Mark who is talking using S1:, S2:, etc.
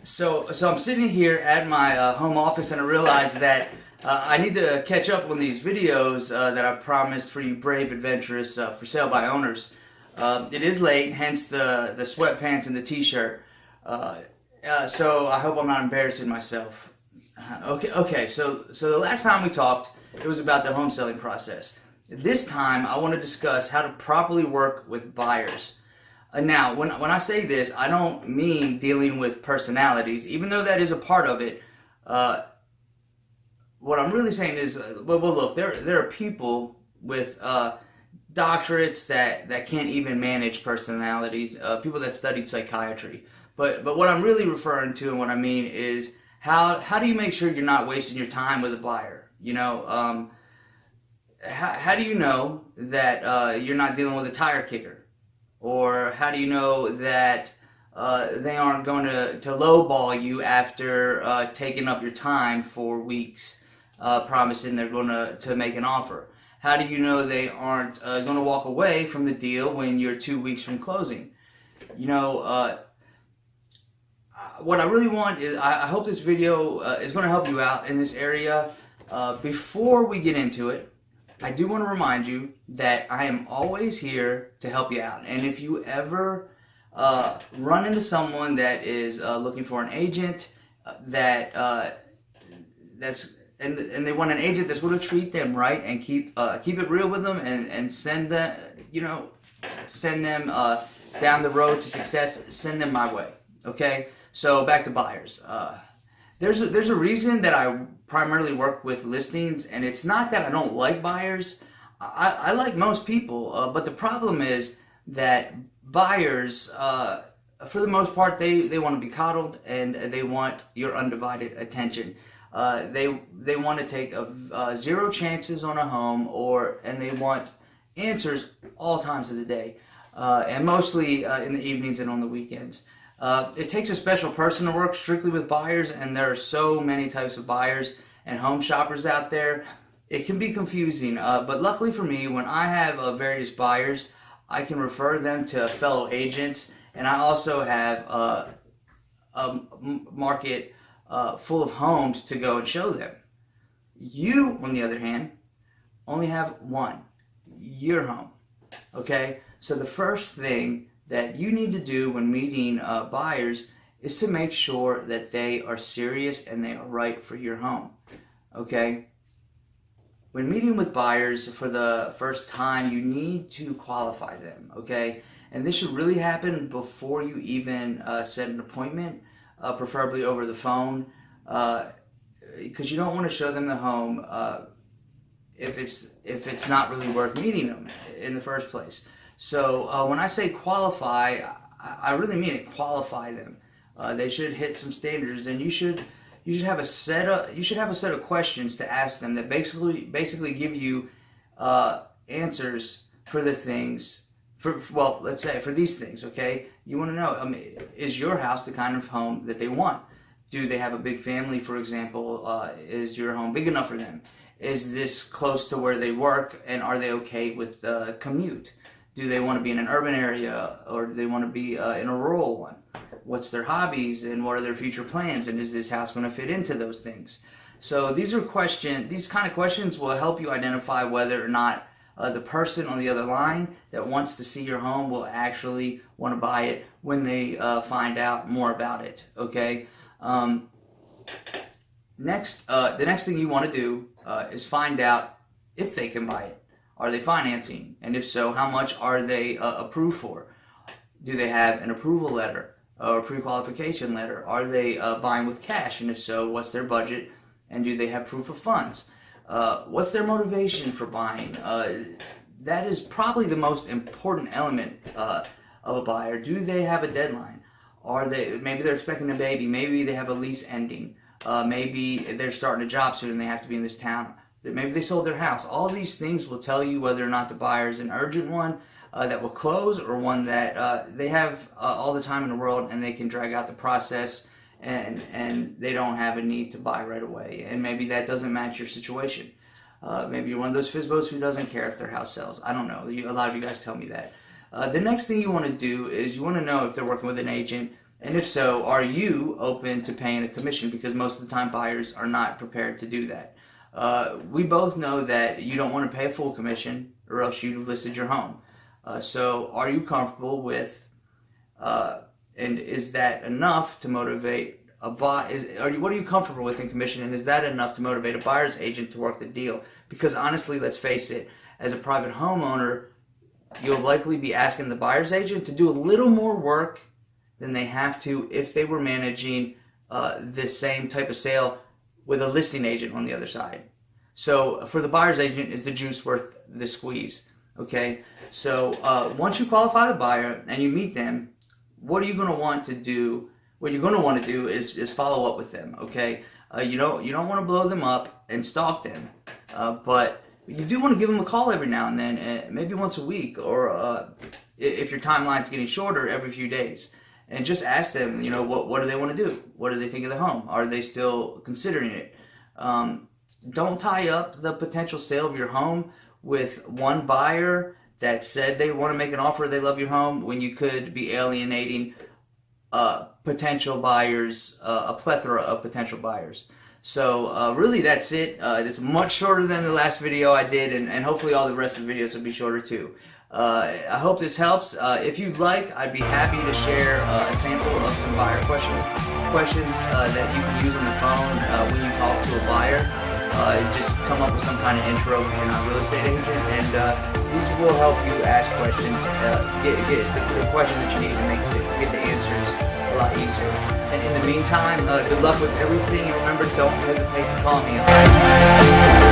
S1: So I'm sitting here at my home office, and I realize that I need to catch up on these videos that I promised for you brave, adventurous, for sale by owners. It is late, hence the sweatpants and the t-shirt. So I hope I'm not embarrassing myself. Okay. So the last time we talked, it was about the home selling process. This time, I want to discuss how to properly work with buyers. Now, when I say this, I don't mean dealing with personalities, even though that is a part of it. What I'm really saying is, well, look, there are people with doctorates that can't even manage personalities. People that studied psychiatry. But what I'm really referring to and what I mean is how do you make sure you're not wasting your time with a buyer? How do you know that you're not dealing with a tire kicker? Or how do you know that they aren't going to lowball you after taking up your time for weeks, promising they're going to make an offer? How do you know they aren't going to walk away from the deal when you're 2 weeks from closing? What I really want is, I hope this video is going to help you out in this area. Before we get into it, I do want to remind you that I am always here to help you out. And if you ever run into someone that is looking for an agent and they want an agent that's going to treat them right and keep it real with them and send them down the road to success, send them my way. Okay. So back to buyers. There's a reason that I primarily work with listings, and it's not that I don't like buyers. I like most people, but the problem is that buyers, for the most part, they want to be coddled and they want your undivided attention. They want to take zero chances on a home, and they want answers all times of the day, and mostly in the evenings and on the weekends. It takes a special person to work strictly with buyers, and there are so many types of buyers and home shoppers out there. It can be confusing, but luckily for me, when I have various buyers, I can refer them to fellow agents, and I also have a market full of homes to go and show them. You, on the other hand, only have one, your home. Okay? So the first thing that you need to do when meeting buyers is to make sure that they are serious and they are right for your home. Okay? When meeting with buyers for the first time, you need to qualify them. Okay? And this should really happen before you even set an appointment, preferably over the phone, because you don't want to show them the home if it's not really worth meeting them in the first place. So when I say qualify, I really mean it. Qualify them. They should hit some standards, and you should have a set of questions to ask them that basically give you answers for the things. Let's say for these things. Okay, you want to know, is your house the kind of home that they want? Do they have a big family, for example? Is your home big enough for them? Is this close to where they work, and are they okay with the commute? Do they want to be in an urban area, or do they want to be in a rural one? What's their hobbies, and what are their future plans, and is this house going to fit into those things? So these kind of questions will help you identify whether or not the person on the other line that wants to see your home will actually want to buy it when they find out more about it. Okay. The next thing you want to do is find out if they can buy it. Are they financing? And if so, how much are they approved for? Do they have an approval letter or a pre-qualification letter? Are they buying with cash? And if so, what's their budget? And do they have proof of funds? What's their motivation for buying? That is probably the most important element of a buyer. Do they have a deadline? Maybe they're expecting a baby. Maybe they have a lease ending. Maybe they're starting a job soon and they have to be in this town. Maybe they sold their house. All these things will tell you whether or not the buyer is an urgent one that will close, or one that they have all the time in the world and they can drag out the process and they don't have a need to buy right away. And maybe that doesn't match your situation. Maybe you're one of those FSBOs who doesn't care if their house sells. I don't know. A lot of you guys tell me that. The next thing you want to do is you want to know if they're working with an agent And if so, are you open to paying a commission? Because most of the time buyers are not prepared to do that. We both know that you don't want to pay a full commission or else you'd have listed your home. So are you comfortable with, and is that enough to motivate a buy? What are you comfortable with in commission, and is that enough to motivate a buyer's agent to work the deal? Because honestly, let's face it, as a private homeowner, you'll likely be asking the buyer's agent to do a little more work than they have to if they were managing the same type of sale with a listing agent on the other side. So for the buyer's agent, is the juice worth the squeeze? Okay, so once you qualify the buyer and you meet them, what are you going to want to do? What you're going to want to do is follow up with them. Okay, you don't want to blow them up and stalk them, but you do want to give them a call every now and then, maybe once a week, or if your timeline's getting shorter, every few days. And just ask them, what do they want to do? What do they think of the home? Are they still considering it? Don't tie up the potential sale of your home with one buyer that said they want to make an offer, they love your home, when you could be alienating potential buyers, a plethora of potential buyers. So really that's it. It's much shorter than the last video I did, and hopefully all the rest of the videos will be shorter too. I hope this helps. If you'd like, I'd be happy to share a sample of some buyer questions that you can use on the phone when you talk to a buyer. Just come up with some kind of intro if you're not a real estate agent, and these will help you ask questions, get the questions that you need to get the answers a lot easier. And in the meantime, good luck with everything. And remember, don't hesitate to call me.